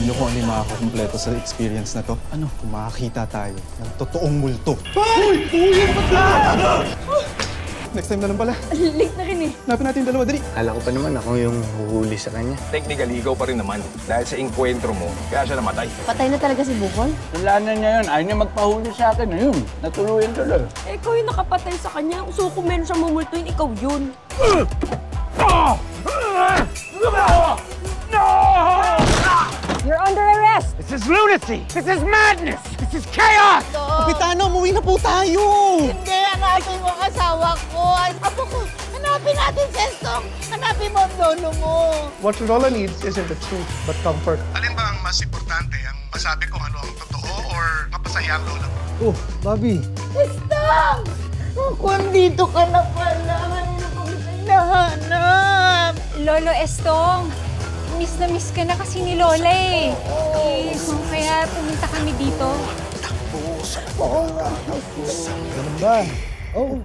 Alam niyo kung ano yung makakakumpleto sa experience na to? Ano? Kung makakita tayo ng totoong multo. Hoy! Next time na lang pala. Late na rin eh. Hanapin natin yung dalawa, dali. Kala ko pa naman ako yung huhuli sa kanya. Technically, ikaw pa rin naman. Dahil sa enkwentro mo, kaya siya namatay. Patay na talaga si Bukol? Wala niya yun. Ayaw niya magpahuli sa akin. Ayun, natuluyan tuloy. Eh, ikaw yung nakapatay sa kanya. Gusto ko meron siyang mumultuin, ikaw yun. You're under arrest! This is lunacy! This is madness! This is chaos! Kapitano, umuwi na po tayo! Hindi, hanapin mo ang asawa ko. Apo ko, hanapin natin si Estong. Hanapin mo ang lolo mo. What Lola needs isn't the truth, but comfort. Alin ba ang mas importante? Ang masabi kung ano ang totoo or mapasaya ang lola mo? Oh, Bobby. Estong! Kung dito ka na pala, kanina ko gusto hinahanap. Lolo Estong, miss na miss ka na kasi ni Lola eh. Kaya pumunta kami dito. Ganun ba? Oh,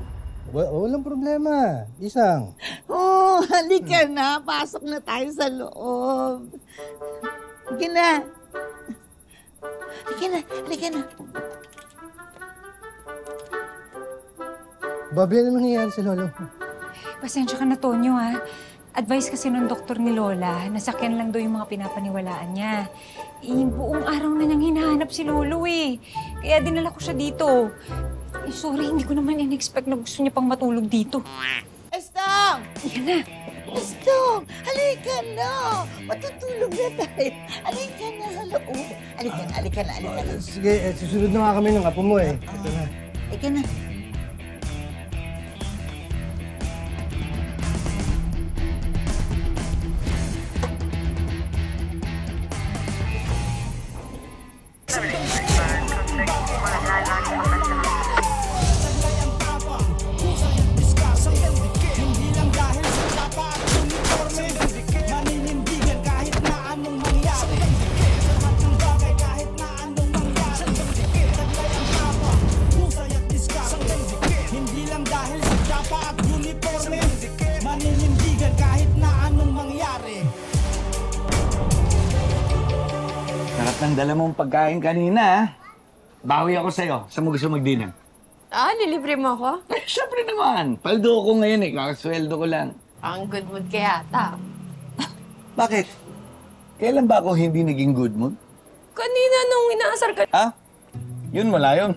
walang problema. Isang. Oh, halika na. Pasok na tayo sa loob. Halika na. Halika na, halika na. Bobby, ano nangyayari sa lolo? Pasensya ka na, Tonyo, ha? Advice kasi ng doktor ni Lola, nasakyan lang daw yung mga pinapaniwalaan niya. Buong araw na niyang hinahanap si Lolo eh. Kaya dinala ko siya dito. Sorry, hindi ko naman in-expect na gusto niya pang matulog dito. Estong! Halika na. Estong! Halika na! Matutulog na tayo. Halika na sa loob. Halika na, halika na, halika na. Sige, susunod na nga kami ng apo mo eh. Ito na. Halika na. Sarap ng dala mong pagkain kanina, ha? Bawi ako sa'yo. Saan mo gusto mag-dinner? Nilibre mo ako? Eh, syempre naman. Paldo ko ngayon eh. Kakasweldo ko lang. Ang good mood kaya ata. Bakit? Kailan ba ako hindi naging good mood? Kanina nung inaasar ka. Ha? Yun, wala yun.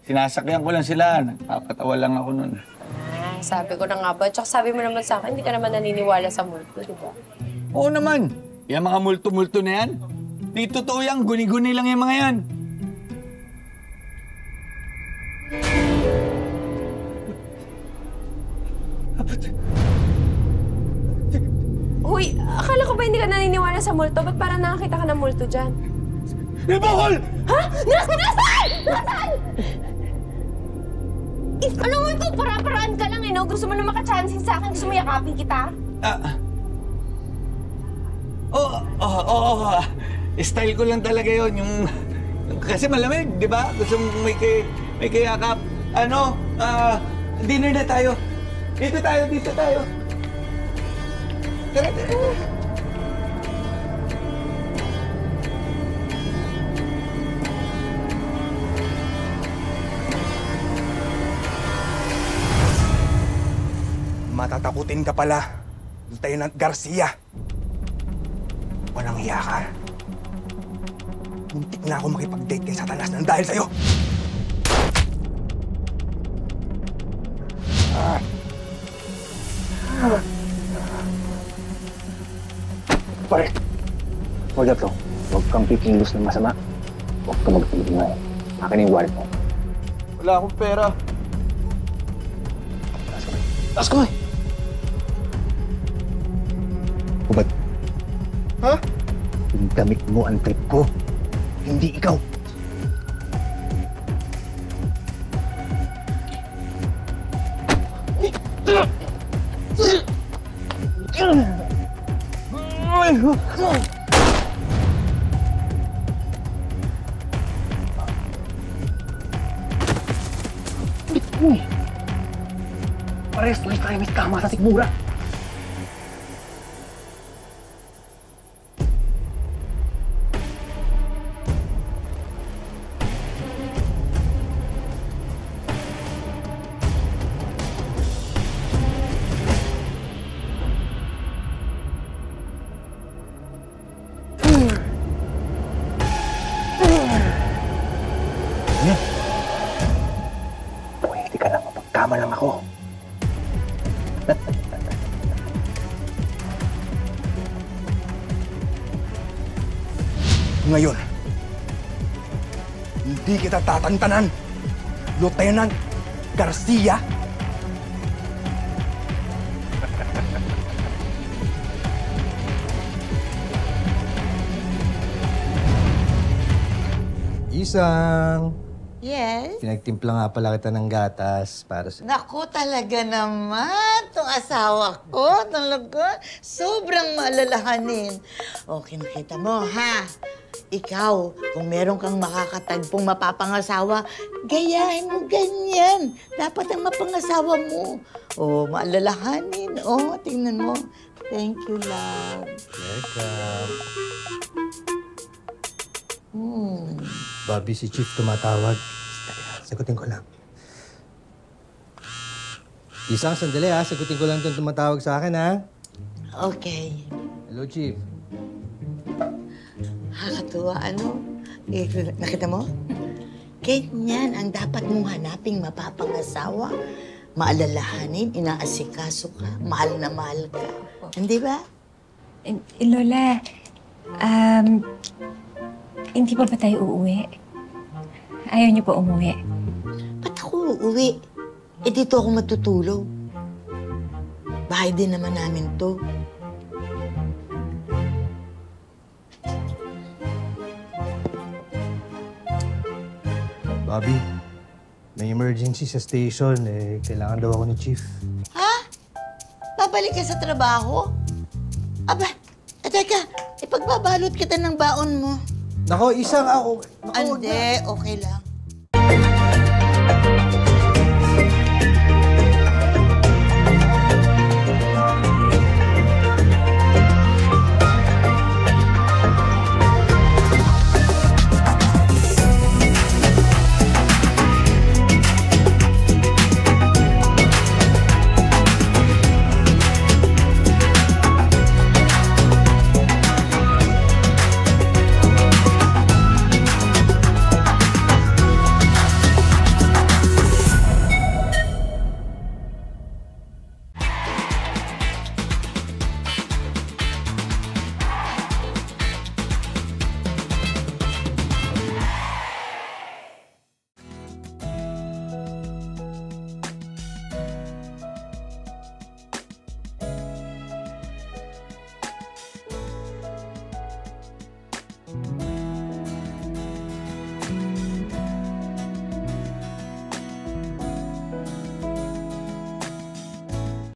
Sinasakyan ko lang sila. Nagpapatawa lang ako nun. Sabi ko na nga ba? Tsaka sabi mo naman sa akin, hindi ka naman naniniwala sa multo, di ba? Oo naman. Yung mga multo-multo na yan. Di totoo yan. Guni-guni lang yung mga yan. Hoy, akala ko ba hindi ka naniniwala sa multo? Ba't parang nakakita ka ng multo dyan? Bukol! Ha? Nasaan? Nasaan? Alam mo ito, para-paraan ka lang eh, no? Gusto mo na makachansin sa akin? Gusto mo yakapin kita? Oo. Style ko lang talaga yun. Kasi malamig, di ba? Gusto mong may kayakap. Dinner na tayo. Dito tayo. Tara. Matatakutin ka pala. Lieutenant Garcia. Walang hiya ka. Muntik na ako makipag-date kay Satanas nang dahil sa'yo. Pare, hold up to. Huwag kang kikilos ng masama. Huwag kang magpilingay. Akin yung wallet mo. Wala akong pera. Taas ko eh! Hubad, Ha? yung damit mo ang trip ko. Hindi ikaw. Pares, tuloy tayo may tama sa sigmura. Ngayon, hindi kita tatantanan, Lieutenant Garcia. Isang! Yes? Pinagtimpla nga pala kita ng gatas para sa... Naku, talaga naman. Itong asawa ko, talaga, sobrang maalalahanin. O, kinakita mo, ha? Ikaw, kung meron kang makakatagpong mapapangasawa, gayahin mo ganyan. Dapat ang mapangasawa mo. O, maalalahanin. O, tingnan mo. Thank you, love. Welcome. Bobby, si Chief tumatawag. Sagutin ko lang. Isang sandali ha. Sagutin ko lang itong tumatawag sa akin ha. Okay. Hello, Chief. Nakakatuwa, ano? Eh, nakita mo? Ganyan ang dapat mong hanaping mapapangasawa. Maalalahanin, inaasikaso ka, mahal na mahal ka. Hindi ba? Lola, hindi pa ba tayo uuwi? Ayaw niyo pa umuwi? Ba't ako uuwi? Eh, dito ako matutulog. Bahay din naman namin to. Bobby, may emergency sa station. Kailangan daw ako ni Chief. Ha? Babalik ka sa trabaho? Aba, teka, ipagbabalot kita ng baon mo. Nako, isang ako. Ande, okay lang.